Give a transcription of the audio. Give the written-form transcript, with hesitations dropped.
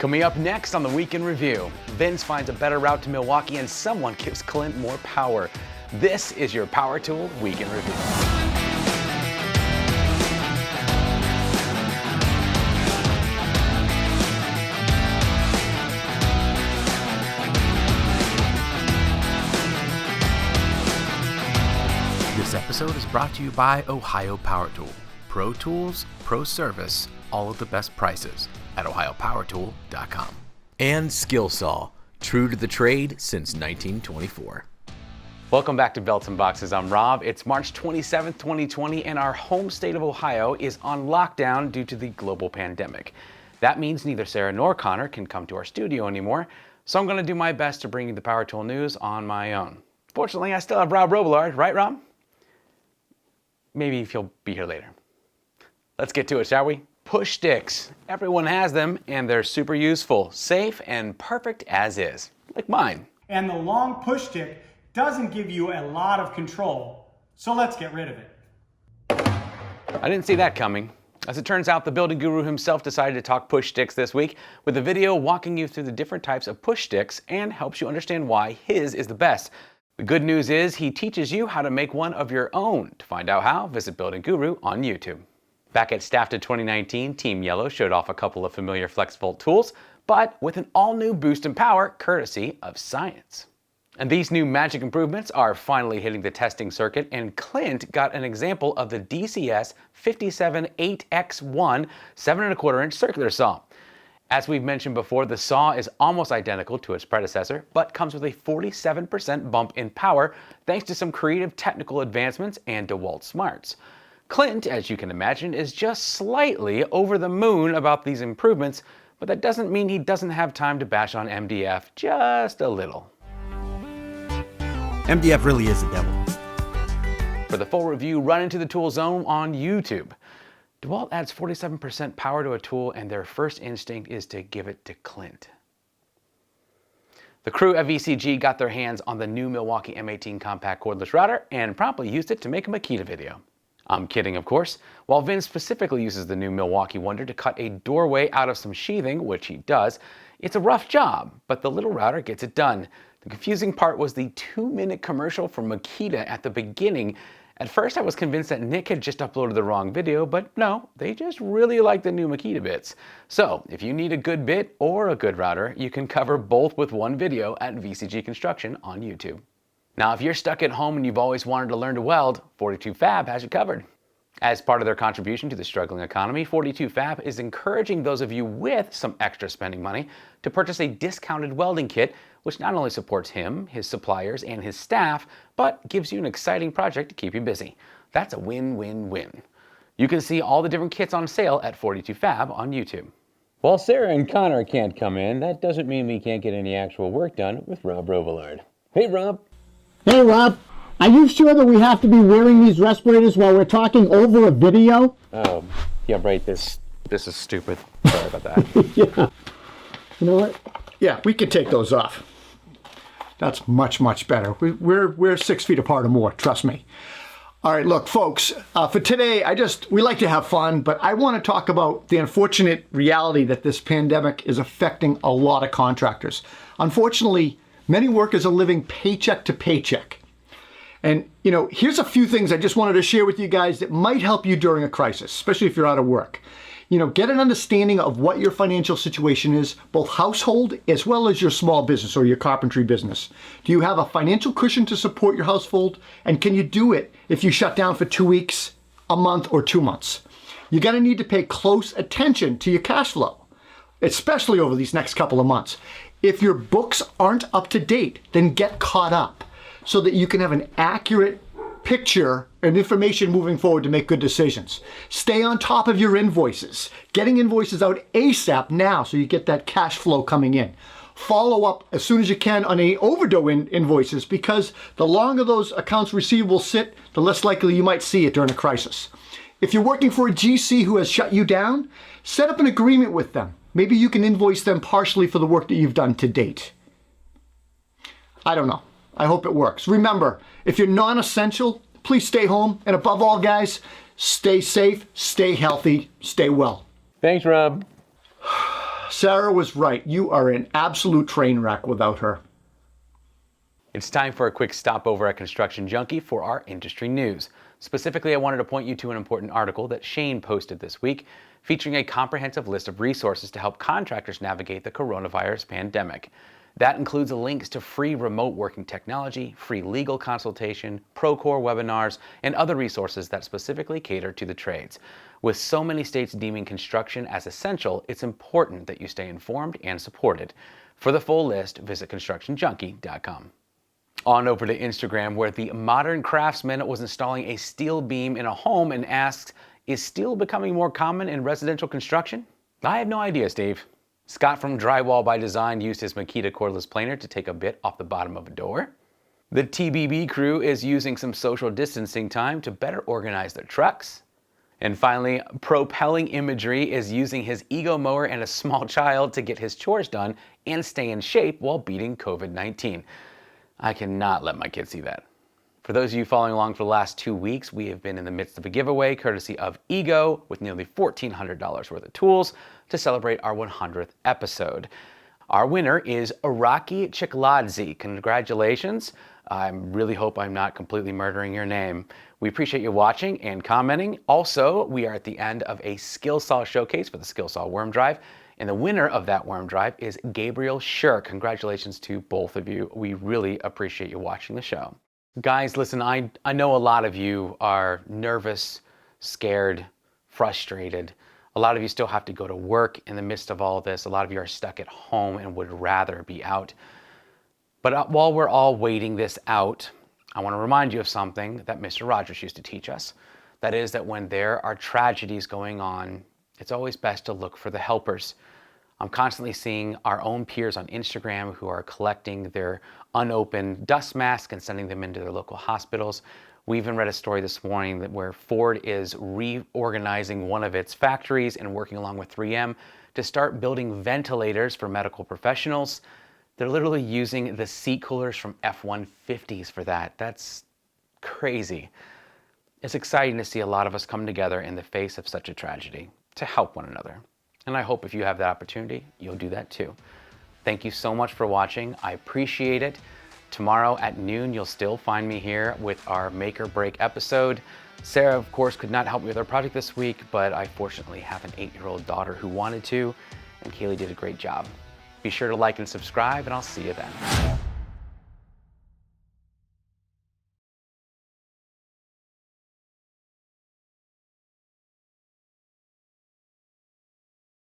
Coming up next on the Week in Review, Vince finds a better route to Milwaukee and someone gives Clint more power. This is your Power Tool Week in Review. This episode is brought to you by Ohio Power Tool. Pro tools, pro service, all at the best prices at ohiopowertool.com. And Skill Saw, true to the trade since 1924. Welcome back to Belts and Boxes. I'm Rob. It's March 27th, 2020, and our home state of Ohio is on lockdown due to the global pandemic. That means neither Sarah nor Connor can come to our studio anymore, so I'm going to do my best to bring you the Power Tool news on my own. Fortunately, I still have Rob Robillard, right, Rob? Maybe if he'll be here later. Let's get to it, shall we? Push sticks. Everyone has them, and they're super useful, safe, and perfect as is, like mine. And the long push stick doesn't give you a lot of control, so let's get rid of it. I didn't see that coming. As it turns out, the building guru himself decided to talk push sticks this week with a video walking you through the different types of push sticks and helps you understand why his is the best. The good news is he teaches you how to make one of your own. To find out how, visit Building Guru on YouTube. Back at STAFTA 2019, Team Yellow showed off a couple of familiar FlexVolt tools, but with an all-new boost in power courtesy of science. And these new magic improvements are finally hitting the testing circuit, and Clint got an example of the DCS 578X1 7¼ circular saw. As we've mentioned before, the saw is almost identical to its predecessor, but comes with a 47% bump in power thanks to some creative technical advancements and DeWALT smarts. Clint, as you can imagine, is just slightly over the moon about these improvements, but that doesn't mean he doesn't have time to bash on MDF just a little. MDF really is the devil. For the full review, run into the Tool Zone on YouTube. DeWALT adds 47% power to a tool, and their first instinct is to give it to Clint. The crew at VCG got their hands on the new Milwaukee M18 compact cordless router and promptly used it to make a Makita video. I'm kidding, of course. While Vince specifically uses the new Milwaukee Wonder to cut a doorway out of some sheathing, which he does, it's a rough job, but the little router gets it done. The confusing part was the 2-minute commercial from Makita at the beginning. At first I was convinced that Nick had just uploaded the wrong video, but no, they just really like the new Makita bits. So if you need a good bit or a good router, you can cover both with one video at VCG Construction on YouTube. Now, if you're stuck at home and you've always wanted to learn to weld, 42 Fab has you covered. As part of their contribution to the struggling economy, 42 Fab is encouraging those of you with some extra spending money to purchase a discounted welding kit, which not only supports him, his suppliers, and his staff, but gives you an exciting project to keep you busy. That's a win-win-win. You can see all the different kits on sale at 42 Fab on YouTube. While Sarah and Connor can't come in, that doesn't mean we can't get any actual work done with Rob Robillard. Hey, Rob. Hey, Rob, are you sure that we have to be wearing these respirators while we're talking over a video? Oh, yeah, right. This is stupid. Sorry about that. Yeah. You know what? Yeah, we could take those off. That's much, much better. We're 6 feet apart or more, trust me. All right, look, folks, for today, we like to have fun, but I want to talk about the unfortunate reality that this pandemic is affecting a lot of contractors. Unfortunately, many workers are living paycheck to paycheck. And, here's a few things I just wanted to share with you guys that might help you during a crisis, especially if you're out of work. Get an understanding of what your financial situation is, both household as well as your small business or your carpentry business. Do you have a financial cushion to support your household? And can you do it if you shut down for 2 weeks, a month, or 2 months? You're going to need to pay close attention to your cash flow, especially over these next couple of months. If your books aren't up to date, then get caught up so that you can have an accurate picture and information moving forward to make good decisions. Stay on top of your invoices. Getting invoices out ASAP now so you get that cash flow coming in. Follow up as soon as you can on any overdue invoices, because the longer those accounts receivable sit, the less likely you might see it during a crisis. If you're working for a GC who has shut you down, set up an agreement with them. Maybe you can invoice them partially for the work that you've done to date. I don't know. I hope it works. Remember, if you're non-essential, please stay home. And above all, guys, stay safe, stay healthy, stay well. Thanks, Rob. Sarah was right. You are an absolute train wreck without her. It's time for a quick stopover at Construction Junkie for our industry news. Specifically, I wanted to point you to an important article that Shane posted this week, featuring a comprehensive list of resources to help contractors navigate the coronavirus pandemic. That includes links to free remote working technology, free legal consultation, Procore webinars, and other resources that specifically cater to the trades. With so many states deeming construction as essential, it's important that you stay informed and supported. For the full list, visit constructionjunkie.com. On over to Instagram, where the modern craftsman was installing a steel beam in a home and asks, is steel becoming more common in residential construction? I have no idea, Steve. Scott from Drywall by Design used his Makita cordless planer to take a bit off the bottom of a door. The TBB crew is using some social distancing time to better organize their trucks. And finally, Propelling Imagery is using his ego mower and a small child to get his chores done and stay in shape while beating COVID-19. I cannot let my kids see that. For those of you following along for the last 2 weeks, we have been in the midst of a giveaway courtesy of Ego with nearly $1,400 worth of tools to celebrate our 100th episode. Our winner is Iraqi Chikladze. Congratulations. I really hope I'm not completely murdering your name. We appreciate you watching and commenting. Also, we are at the end of a skill saw showcase for the skill saw worm drive. And the winner of that worm drive is GABRIEL SHIRK. Congratulations to both of you. We really appreciate you watching the show. Guys, listen, I know a lot of you are nervous, scared, frustrated. A lot of you still have to go to work in the midst of all this. A lot of you are stuck at home and would rather be out. But while we're all waiting this out, I want to remind you of something that Mr. Rogers used to teach us. That is that when there are tragedies going on, it's always best to look for the helpers. I'm constantly seeing our own peers on Instagram who are collecting their unopened dust masks and sending them into their local hospitals. We even read a story this morning that where Ford is reorganizing one of its factories and working along with 3M to start building ventilators for medical professionals. They're literally using the seat coolers from F-150s for that. That's crazy. It's exciting to see a lot of us come together in the face of such a tragedy to help one another. And I hope if you have that opportunity, you'll do that too. Thank you so much for watching. I appreciate it. Tomorrow at noon, you'll still find me here with our make or break episode. Sarah, of course, could not help me with our project this week, but I fortunately have an 8-year-old daughter who wanted to, and Kaylee did a great job. Be sure to like and subscribe, and I'll see you then.